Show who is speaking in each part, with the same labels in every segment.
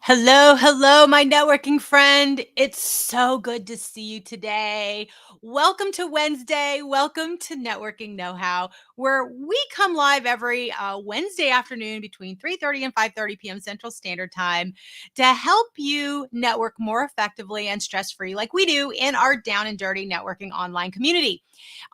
Speaker 1: Hello, hello, my networking friend. It's so good to see you today. Welcome to Wednesday. Welcome to Networking Know How, where we come live every Wednesday afternoon between 3:30 and 5:30 p.m. Central Standard Time to help you network more effectively and stress-free like we do in our down and dirty networking online community.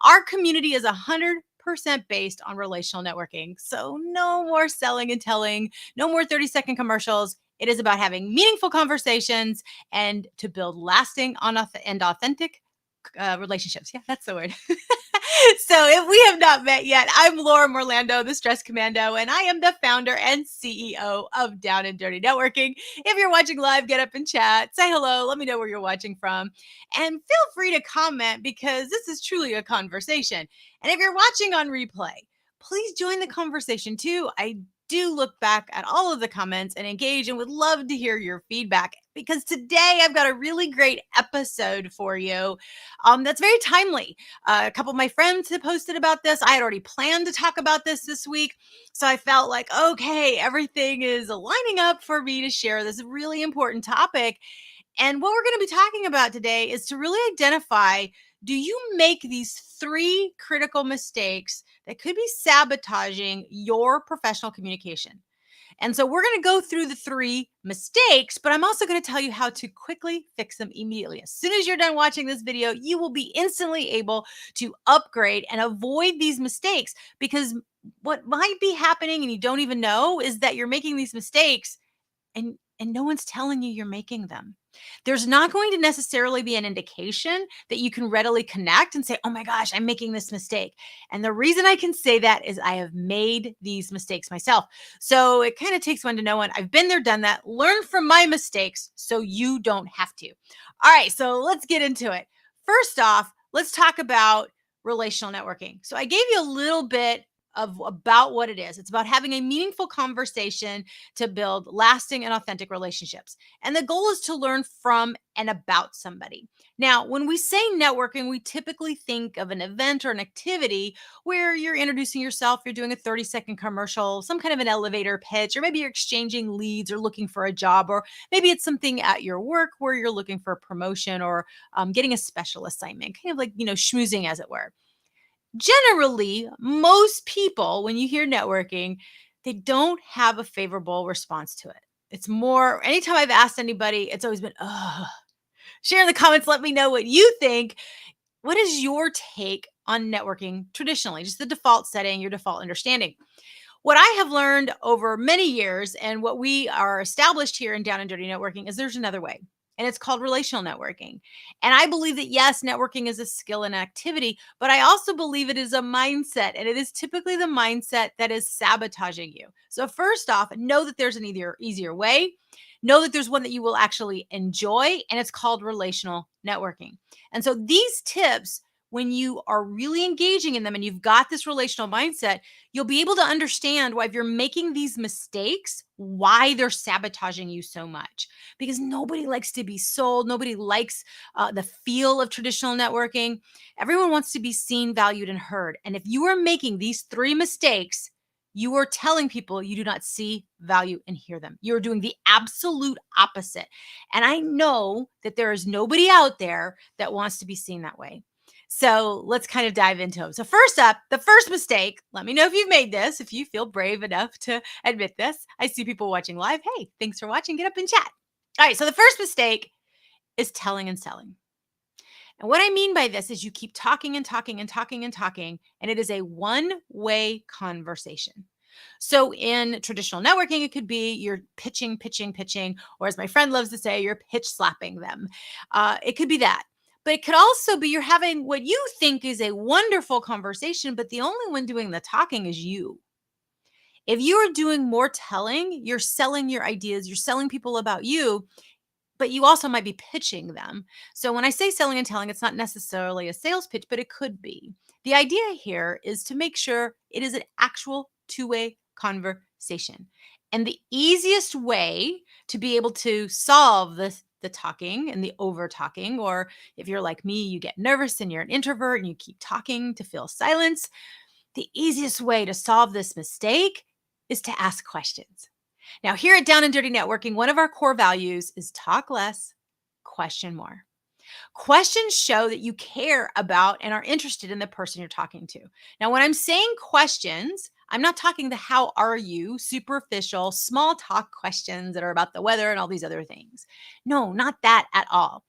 Speaker 1: Our community is 100% based on relational networking. So no more selling and telling, no more 30-second commercials. It is about having meaningful conversations and to build lasting and authentic relationships. Yeah, that's the word. So if we have not met yet, I'm Laura Morlando, the Stress Commando, and I am the founder and CEO of Down and Dirty Networking. If you're watching live, get up and chat. Say hello. Let me know where you're watching from. And feel free to comment because this is truly a conversation. And if you're watching on replay, please join the conversation too. I do look back at all of the comments and engage and would love to hear your feedback because today I've got a really great episode for you that's very timely. A couple of my friends had posted about this. I had already planned to talk about this week. So I felt like, okay, everything is lining up for me to share this really important topic. And what we're going to be talking about today is to really identify, do you make these three critical mistakes that could be sabotaging your professional communication? And so we're going to go through the three mistakes, but I'm also going to tell you how to quickly fix them immediately. As soon as you're done watching this video, you will be instantly able to upgrade and avoid these mistakes because what might be happening and you don't even know is that you're making these mistakes and no one's telling you you're making them. There's not going to necessarily be an indication that you can readily connect and say, oh my gosh, I'm making this mistake. And the reason I can say that is I have made these mistakes myself. So it kind of takes one to know one. I've been there, done that, learn from my mistakes so you don't have to. All right, so let's get into it. First off, let's talk about relational networking. So I gave you a little bit of about what it is. It's about having a meaningful conversation to build lasting and authentic relationships. And the goal is to learn from and about somebody. Now, when we say networking, we typically think of an event or an activity where you're introducing yourself, you're doing a 30-second commercial, some kind of an elevator pitch, or maybe you're exchanging leads or looking for a job, or maybe it's something at your work where you're looking for a promotion or getting a special assignment, kind of like, schmoozing as it were. Generally, most people, when you hear networking, they don't have a favorable response to it. It's more, anytime I've asked anybody, it's always been, oh, share in the comments, let me know what you think. What is your take on networking traditionally? Just the default setting, your default understanding. What I have learned over many years and what we are established here in Down and Dirty Networking is there's another way. And it's called relational networking. And I believe that, yes, networking is a skill and activity, but I also believe it is a mindset. And it is typically the mindset that is sabotaging you. So, first off, know that there's an easier way. Know that there's one that you will actually enjoy, and it's called relational networking. And so, these tips, when you are really engaging in them and you've got this relational mindset, you'll be able to understand why, if you're making these mistakes, why they're sabotaging you so much. Because nobody likes to be sold. Nobody likes the feel of traditional networking. Everyone wants to be seen, valued, and heard. And if you are making these three mistakes, you are telling people you do not see, value, and hear them. You're doing the absolute opposite. And I know that there is nobody out there that wants to be seen that way. So let's kind of dive into them. So first up, the first mistake, let me know if you've made this, if you feel brave enough to admit this. I see people watching live. Hey, thanks for watching. Get up and chat. All right, so the first mistake is telling and selling. And what I mean by this is you keep talking and talking and talking and talking, and it is a one-way conversation. So in traditional networking, it could be you're pitching, pitching, pitching, or as my friend loves to say, you're pitch slapping them. It could be that. But it could also be you're having what you think is a wonderful conversation, but the only one doing the talking is you. If you are doing more telling, you're selling your ideas, you're selling people about you, but you also might be pitching them. So when I say selling and telling, it's not necessarily a sales pitch, but it could be. The idea here is to make sure it is an actual two-way conversation. And the easiest way to be able to solve the talking and the over talking, or if you're like me, you get nervous and you're an introvert and you keep talking to fill silence, the easiest way to solve this mistake is to ask questions. Now, here at Down and Dirty Networking, one of our core values is talk less, question more. Questions show that you care about and are interested in the person you're talking to. Now, when I'm saying questions, I'm not talking the how are you, superficial, small talk questions that are about the weather and all these other things. No, not that at all.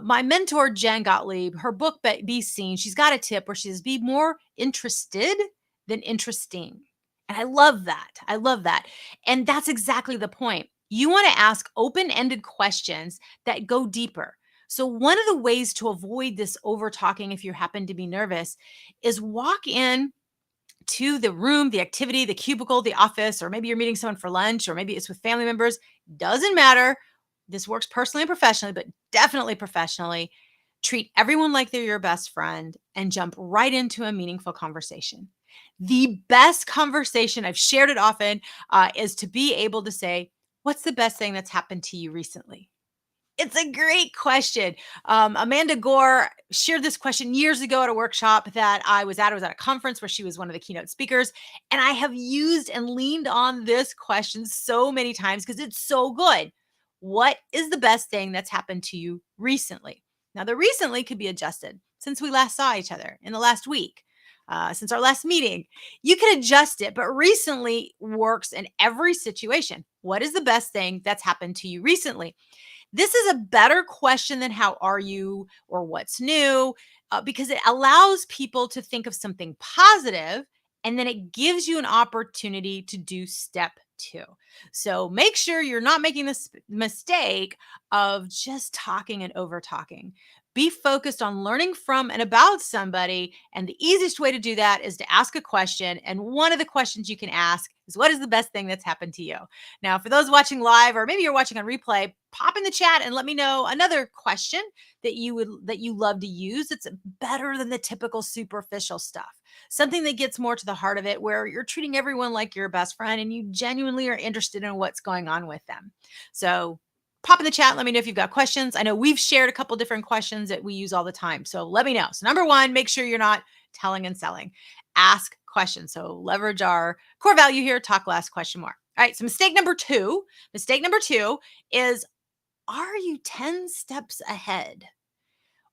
Speaker 1: My mentor, Jen Gottlieb, her book, Be Seen, she's got a tip where she says, be more interested than interesting. And I love that. I love that. And that's exactly the point. You want to ask open ended questions that go deeper. So, one of the ways to avoid this over talking, if you happen to be nervous, is walk in to the room, the activity, the cubicle, the office, or maybe you're meeting someone for lunch, or maybe it's with family members. Doesn't matter. This works personally and professionally, but definitely professionally. Treat everyone like they're your best friend and jump right into a meaningful conversation. The best conversation, I've shared it often, is to be able to say, what's the best thing that's happened to you recently? It's a great question. Amanda Gore shared this question years ago at a workshop that I was at. I was at a conference where she was one of the keynote speakers. And I have used and leaned on this question so many times because it's so good. What is the best thing that's happened to you recently? Now, the recently could be adjusted since we last saw each other in the last week, since our last meeting. You can adjust it, but recently works in every situation. What is the best thing that's happened to you recently? This is a better question than how are you or what's new, because it allows people to think of something positive and then it gives you an opportunity to do step two. So make sure you're not making this mistake of just talking and over talking. Be focused on learning from and about somebody. And the easiest way to do that is to ask a question. And one of the questions you can ask is, what is the best thing that's happened to you? Now, for those watching live, or maybe you're watching on replay, pop in the chat and let me know another question that you love to use. It's better than the typical superficial stuff. Something that gets more to the heart of it, where you're treating everyone like your best friend and you genuinely are interested in what's going on with them. So pop in the chat. Let me know if you've got questions. I know we've shared a couple different questions that we use all the time. So let me know. So number one, make sure you're not telling and selling. Ask questions. So leverage our core value here. Talk less, question more. All right. So mistake number two is, are you 10 steps ahead?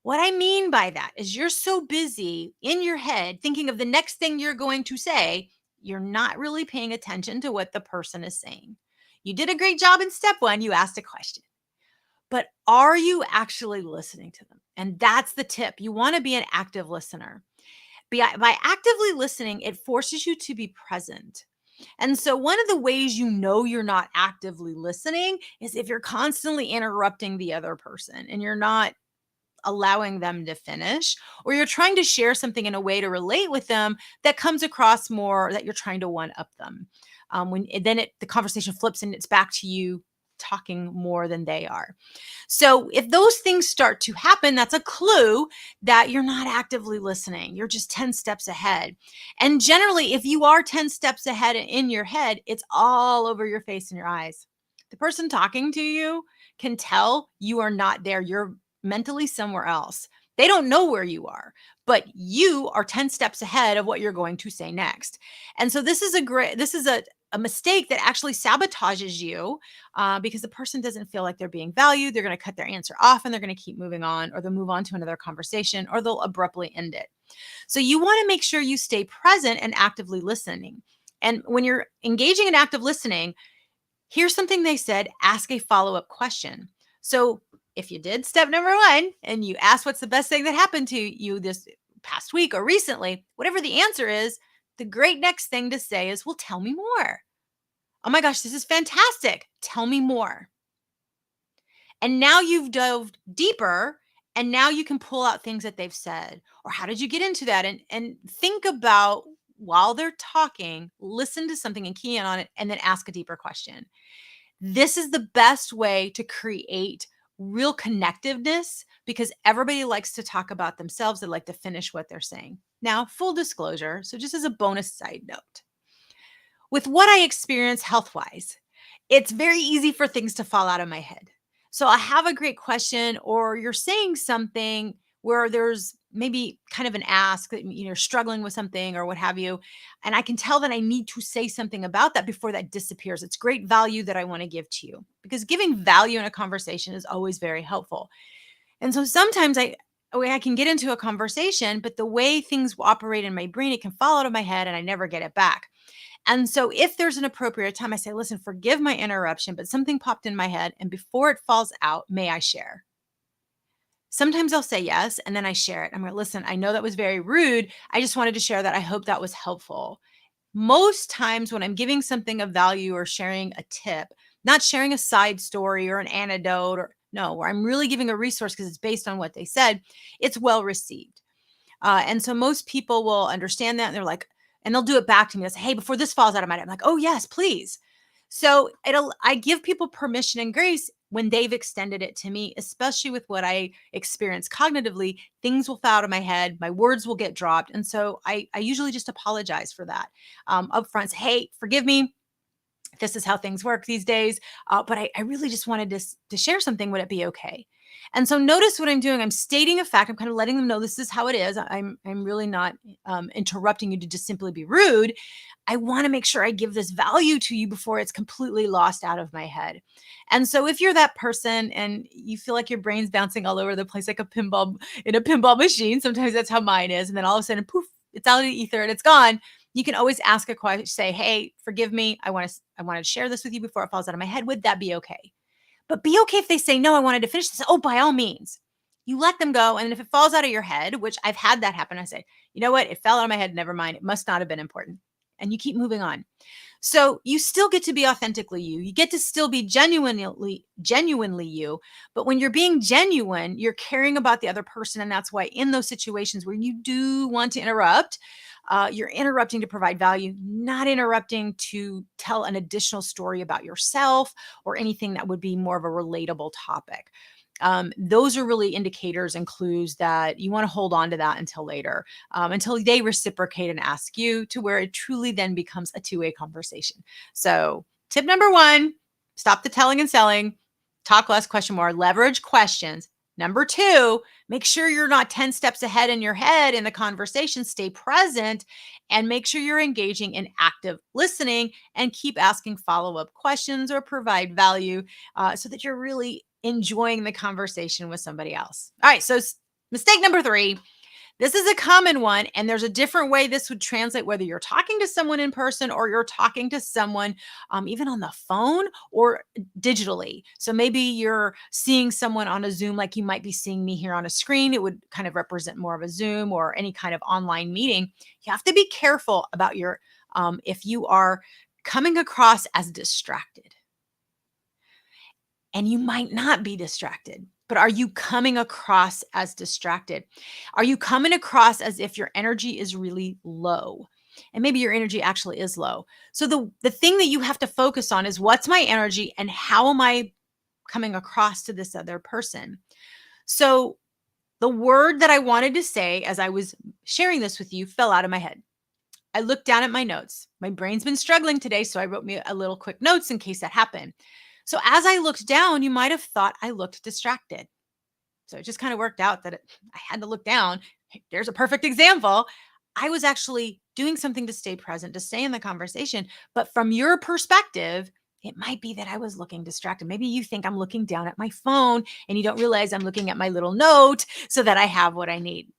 Speaker 1: What I mean by that is you're so busy in your head thinking of the next thing you're going to say, you're not really paying attention to what the person is saying. You did a great job in step one. You asked a question, but are you actually listening to them? And that's the tip. You want to be an active listener. By actively listening, it forces you to be present. And so, one of the ways you know you're not actively listening is if you're constantly interrupting the other person and you're not allowing them to finish, or you're trying to share something in a way to relate with them that comes across more that you're trying to one up them. The conversation flips and it's back to you talking more than they are. So if those things start to happen, that's a clue that you're not actively listening. You're just 10 steps ahead. And generally, if you are 10 steps ahead in your head, it's all over your face and your eyes. The person talking to you can tell you are not there. You're mentally somewhere else. They don't know where you are, but you are 10 steps ahead of what you're going to say next. And so this is a mistake that actually sabotages you, because the person doesn't feel like they're being valued. They're going to cut their answer off and they're going to keep moving on, or they'll move on to another conversation, or they'll abruptly end it. So you want to make sure you stay present and actively listening. And when you're engaging in active listening, here's something they said: ask a follow-up question. So if you did step number one and you asked what's the best thing that happened to you this past week or recently, whatever the answer is, the great next thing to say is, well, tell me more. Oh my gosh, this is fantastic. Tell me more. And now you've dove deeper, and now you can pull out things that they've said, or how did you get into that? And think about, while they're talking, listen to something and key in on it, and then ask a deeper question. This is the best way to create real connectiveness, because everybody likes to talk about themselves. They like to finish what they're saying. Now, full disclosure, so just as a bonus side note, with what I experience health wise, it's very easy for things to fall out of my head. So I have a great question, or you're saying something where there's maybe kind of an ask that you're struggling with something or what have you, and I can tell that I need to say something about that before that disappears. It's great value that I want to give to you, because giving value in a conversation is always very helpful. And so sometimes I can get into a conversation, but the way things operate in my brain, it can fall out of my head and I never get it back. And so if there's an appropriate time, I say, listen, forgive my interruption, but something popped in my head. And before it falls out, may I share? Sometimes I'll say yes, and then I share it. I'm like, listen, I know that was very rude. I just wanted to share that. I hope that was helpful. Most times when I'm giving something of value or sharing a tip, not sharing a side story or an anecdote, or no, where I'm really giving a resource because it's based on what they said, it's well received. And so most people will understand that, and they're like, and they'll do it back to me. They'll say, hey, before this falls out of my head, I'm like, oh yes, please. So I give people permission and grace when they've extended it to me, especially with what I experience cognitively. Things will fall out of my head, my words will get dropped. And so I usually just apologize for that up front. Say, hey, forgive me, this is how things work these days. But I really just wanted to share something. Would it be okay? And so notice what I'm doing. I'm stating a fact. I'm kind of letting them know this is how it is. I'm really not interrupting you to just simply be rude. I want to make sure I give this value to you before it's completely lost out of my head. And so if you're that person and you feel like your brain's bouncing all over the place like a pinball in a pinball machine, sometimes that's how mine is. And then all of a sudden, poof, it's out of the ether and it's gone. You can always ask a question, say, hey, forgive me. I want to share this with you before it falls out of my head. Would that be okay? But be okay if they say, no, I wanted to finish this. Oh, by all means, you let them go. And if it falls out of your head, which I've had that happen, I say, you know what? It fell out of my head. Never mind. It must not have been important. And you keep moving on. So you still get to be authentically you. You get to still be genuinely you. But when you're being genuine, you're caring about the other person. And that's why in those situations where you do want to interrupt, you're interrupting to provide value, not interrupting to tell an additional story about yourself or anything that would be more of a relatable topic. Those are really indicators and clues that you want to hold on to that until later, until they reciprocate and ask you, to where it truly then becomes a two-way conversation. So, tip number one, stop the telling and selling, talk less, question more, leverage questions. Number two, make sure you're not 10 steps ahead in your head in the conversation. Stay present and make sure you're engaging in active listening, and keep asking follow up questions or provide value, so that you're really enjoying the conversation with somebody else. All right. So, mistake number three, this is a common one, and there's a different way this would translate whether you're talking to someone in person or you're talking to someone even on the phone or digitally. So maybe you're seeing someone on a Zoom, like you might be seeing me here on a screen. It would kind of represent more of a Zoom or any kind of online meeting. You have to be careful about if you are coming across as distracted. And you might not be distracted, but are you coming across as distracted? Are you coming across as if your energy is really low? And maybe your energy actually is low. So the thing that you have to focus on is, what's my energy and how am I coming across to this other person? So the word that I wanted to say as I was sharing this with you fell out of my head. I looked down at my notes. My brain's been struggling today, so I wrote me a little quick notes in case that happened. So as I looked down, you might have thought I looked distracted. So it just kind of worked out that I had to look down. There's a perfect example. I was actually doing something to stay present, to stay in the conversation. But from your perspective, it might be that I was looking distracted. Maybe you think I'm looking down at my phone and you don't realize I'm looking at my little note so that I have what I need.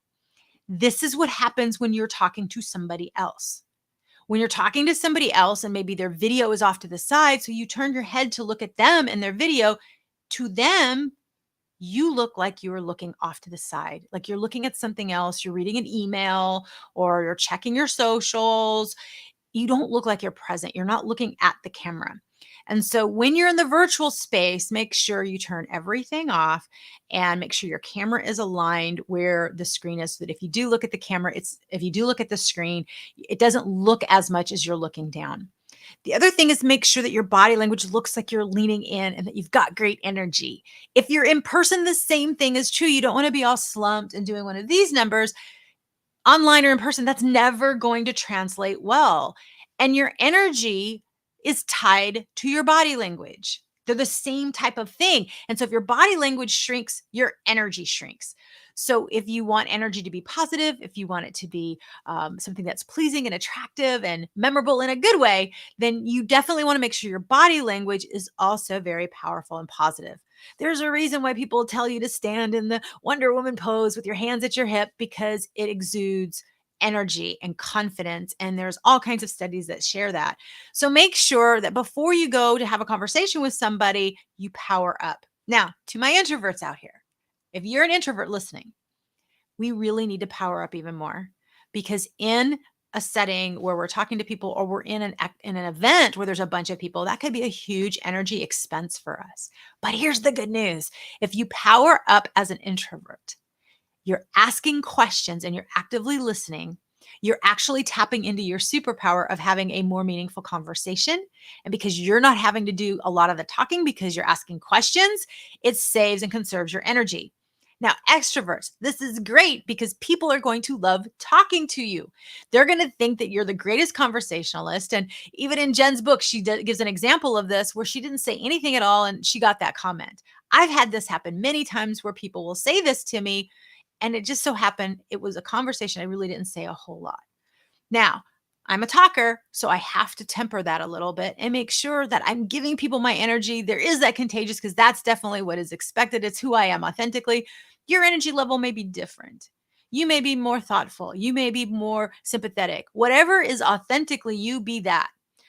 Speaker 1: This is what happens when you're talking to somebody else. When you're talking to somebody else and maybe their video is off to the side, so you turn your head to look at them and their video, to them, you look like you're looking off to the side, like you're looking at something else, you're reading an email or you're checking your socials. You don't look like you're present. You're not looking at the camera. And so when you're in the virtual space, make sure you turn everything off and make sure your camera is aligned where the screen is, so that if you do look at the camera, if you do look at the screen, it doesn't look as much as you're looking down. The other thing is, make sure that your body language looks like you're leaning in and that you've got great energy. If you're in person, the same thing is true. You don't want to be all slumped and doing one of these numbers online or in person. That's never going to translate well. And your energy is tied to your body language. They're the same type of thing. And so if your body language shrinks, your energy shrinks. So if you want energy to be positive, if you want it to be something that's pleasing and attractive and memorable in a good way, then you definitely want to make sure your body language is also very powerful and positive. There's a reason why people tell you to stand in the Wonder Woman pose with your hands at your hip, because it exudes energy and confidence. And there's all kinds of studies that share that. So make sure that before you go to have a conversation with somebody, you power up. Now, to my introverts out here, if you're an introvert listening, we really need to power up even more, because in a setting where we're talking to people, or we're in an event where there's a bunch of people, that could be a huge energy expense for us. But here's the good news. If you power up as an introvert, you're asking questions and you're actively listening, you're actually tapping into your superpower of having a more meaningful conversation. And because you're not having to do a lot of the talking because you're asking questions, it saves and conserves your energy. Now, extroverts, this is great because people are going to love talking to you. They're going to think that you're the greatest conversationalist. And even in Jen's book, she gives an example of this where she didn't say anything at all and she got that comment. I've had this happen many times where people will say this to me, and it just so happened it was a conversation I really didn't say a whole lot. Now, I'm a talker, so I have to temper that a little bit and make sure that I'm giving people my energy. There is that contagious, because that's definitely what is expected. It's who I am authentically. Your energy level may be different. You may be more thoughtful. You may be more sympathetic. Whatever is authentically you, be that.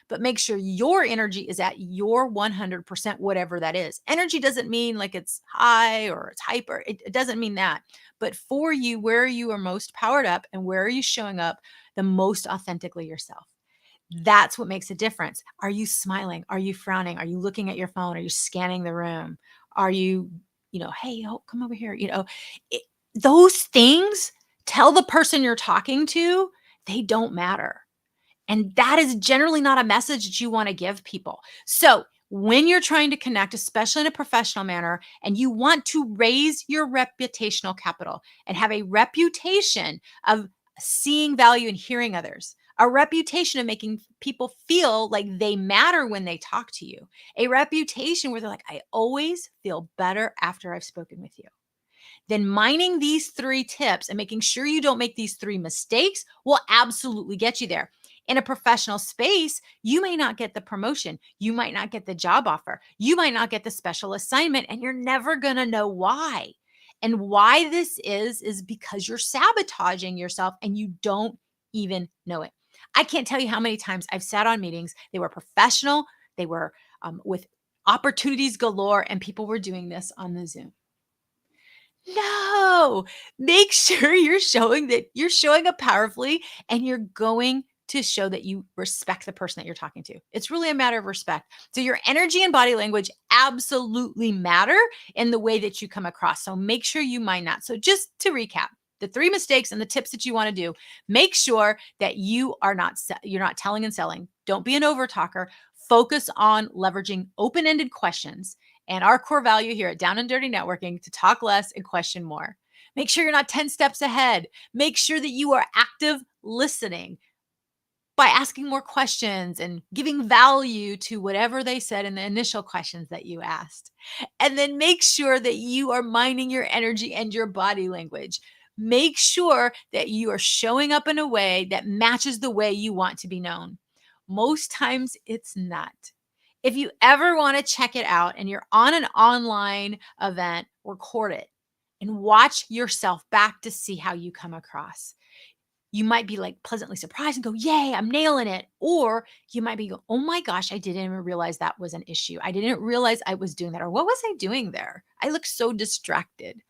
Speaker 1: But make sure your energy is at your 100%, whatever that is. Energy doesn't mean like it's high or it's hyper. It doesn't mean that. But for you, where you are most powered up and where are you showing up the most authentically yourself? That's what makes a difference. Are you smiling? Are you frowning? Are you looking at your phone? Are you scanning the room? Are you, hey, oh, come over here? It, those things tell the person you're talking to they don't matter. And that is generally not a message that you want to give people. So, when you're trying to connect, especially in a professional manner, and you want to raise your reputational capital and have a reputation of seeing value and hearing others, a reputation of making people feel like they matter when they talk to you, a reputation where they're like, I always feel better after I've spoken with you, then mining these three tips and making sure you don't make these three mistakes will absolutely get you there. In a professional space, you may not get the promotion. You might not get the job offer. You might not get the special assignment, and you're never going to know why. And why this is because you're sabotaging yourself and you don't even know it. I can't tell you how many times I've sat on meetings. They were professional, they were with opportunities galore, and people were doing this on the Zoom. No, make sure you're showing that you're showing up powerfully and you're going to show that you respect the person that you're talking to. It's really a matter of respect. So your energy and body language absolutely matter in the way that you come across. So make sure you mind that. So just to recap, the three mistakes and the tips that you want to do, make sure that you're not telling and selling. Don't be an over talker. Focus on leveraging open-ended questions and our core value here at Down and Dirty Networking to talk less and question more. Make sure you're not 10 steps ahead. Make sure that you are active listening by asking more questions and giving value to whatever they said in the initial questions that you asked. And then make sure that you are minding your energy and your body language. Make sure that you are showing up in a way that matches the way you want to be known. Most times it's not. If you ever want to check it out and you're on an online event, record it and watch yourself back to see how you come across. You might be like pleasantly surprised and go, yay, I'm nailing it. Or you might be, oh my gosh, I didn't even realize that was an issue. I didn't realize I was doing that. Or what was I doing there? I look so distracted.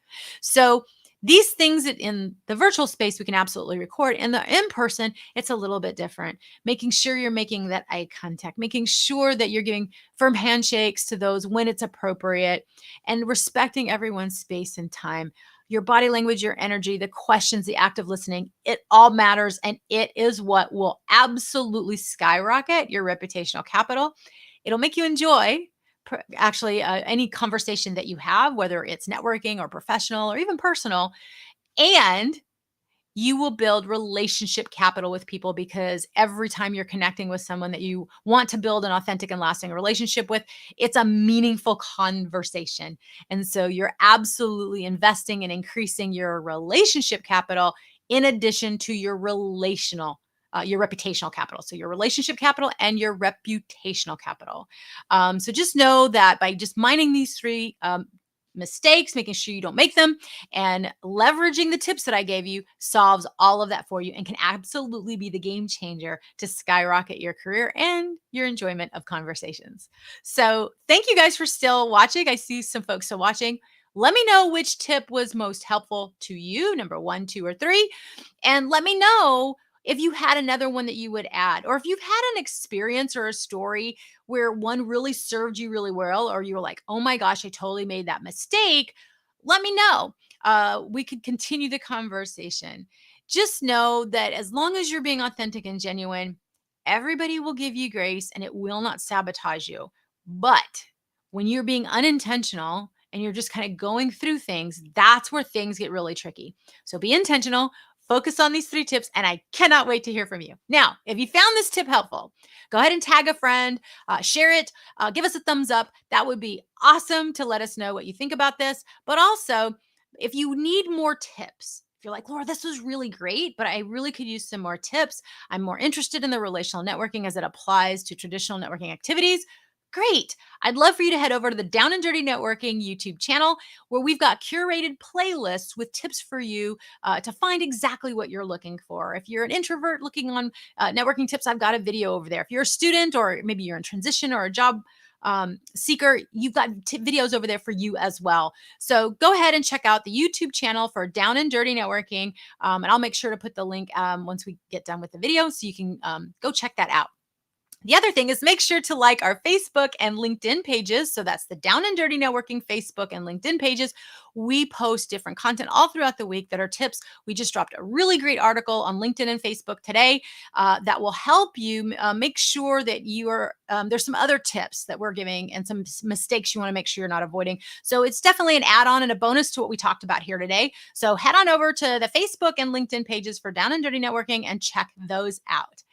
Speaker 1: So these things in the virtual space, we can absolutely record. In the in-person, it's a little bit different. Making sure you're making that eye contact, making sure that you're giving firm handshakes to those when it's appropriate, and respecting everyone's space and time. Your body language, your energy, the questions, the active listening, it all matters. And it is what will absolutely skyrocket your reputational capital. It'll make you enjoy actually any conversation that you have, whether it's networking or professional or even personal. And you will build relationship capital with people because every time you're connecting with someone that you want to build an authentic and lasting relationship with, it's a meaningful conversation. And so you're absolutely investing in increasing your relationship capital in addition to your reputational capital. So your relationship capital and your reputational capital. So just know that by just mining these three mistakes, making sure you don't make them, and leveraging the tips that I gave you solves all of that for you and can absolutely be the game changer to skyrocket your career and your enjoyment of conversations. So thank you guys for still watching. I see some folks still watching. Let me know which tip was most helpful to you, number one, two, or three. And let me know if you had another one that you would add, or if you've had an experience or a story where one really served you really well, or you were like, oh my gosh, I totally made that mistake. Let me know. We could continue the conversation. Just know that as long as you're being authentic and genuine, everybody will give you grace and it will not sabotage you. But when you're being unintentional and you're just kind of going through things, that's where things get really tricky. So be intentional, focus on these three tips, and I cannot wait to hear from you. Now, if you found this tip helpful, go ahead and tag a friend, share it, give us a thumbs up. That would be awesome to let us know what you think about this. But also, if you need more tips, if you're like, Laura, this was really great, but I really could use some more tips. I'm more interested in the relational networking as it applies to traditional networking activities. Great. I'd love for you to head over to the Down and Dirty Networking YouTube channel where we've got curated playlists with tips for you to find exactly what you're looking for. If you're an introvert looking on networking tips, I've got a video over there. If you're a student or maybe you're in transition or a job seeker, you've got videos over there for you as well. So go ahead and check out the YouTube channel for Down and Dirty Networking. And I'll make sure to put the link once we get done with the video so you can go check that out. The other thing is make sure to like our Facebook and LinkedIn pages. So that's the Down and Dirty Networking Facebook and LinkedIn pages. We post different content all throughout the week that are tips. We just dropped a really great article on LinkedIn and Facebook today that will help you make sure that you are, there's some other tips that we're giving and some mistakes you want to make sure you're not avoiding. So it's definitely an add-on and a bonus to what we talked about here today. So head on over to the Facebook and LinkedIn pages for Down and Dirty Networking and check those out.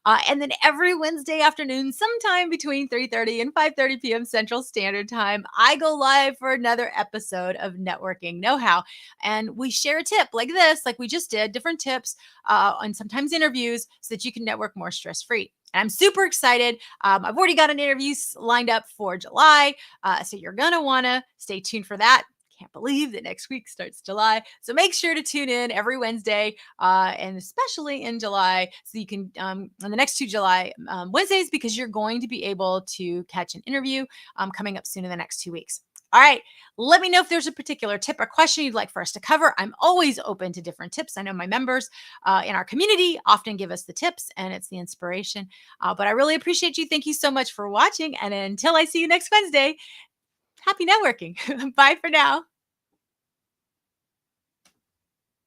Speaker 1: And then every Wednesday afternoon, sometime between 3:30 and 5:30 p.m. Central Standard Time, I go live for another episode of Networking Know-How. And we share a tip like this, like we just did, different tips and sometimes interviews so that you can network more stress-free. And I'm super excited. I've already got an interview lined up for July. So you're going to want to stay tuned for that. Can't believe that next week starts July. So make sure to tune in every Wednesday and especially in July so you can, on the next two July Wednesdays, because you're going to be able to catch an interview coming up soon in the next 2 weeks. All right. Let me know if there's a particular tip or question you'd like for us to cover. I'm always open to different tips. I know my members in our community often give us the tips and it's the inspiration. But I really appreciate you. Thank you so much for watching. And until I see you next Wednesday, happy networking. Bye for now.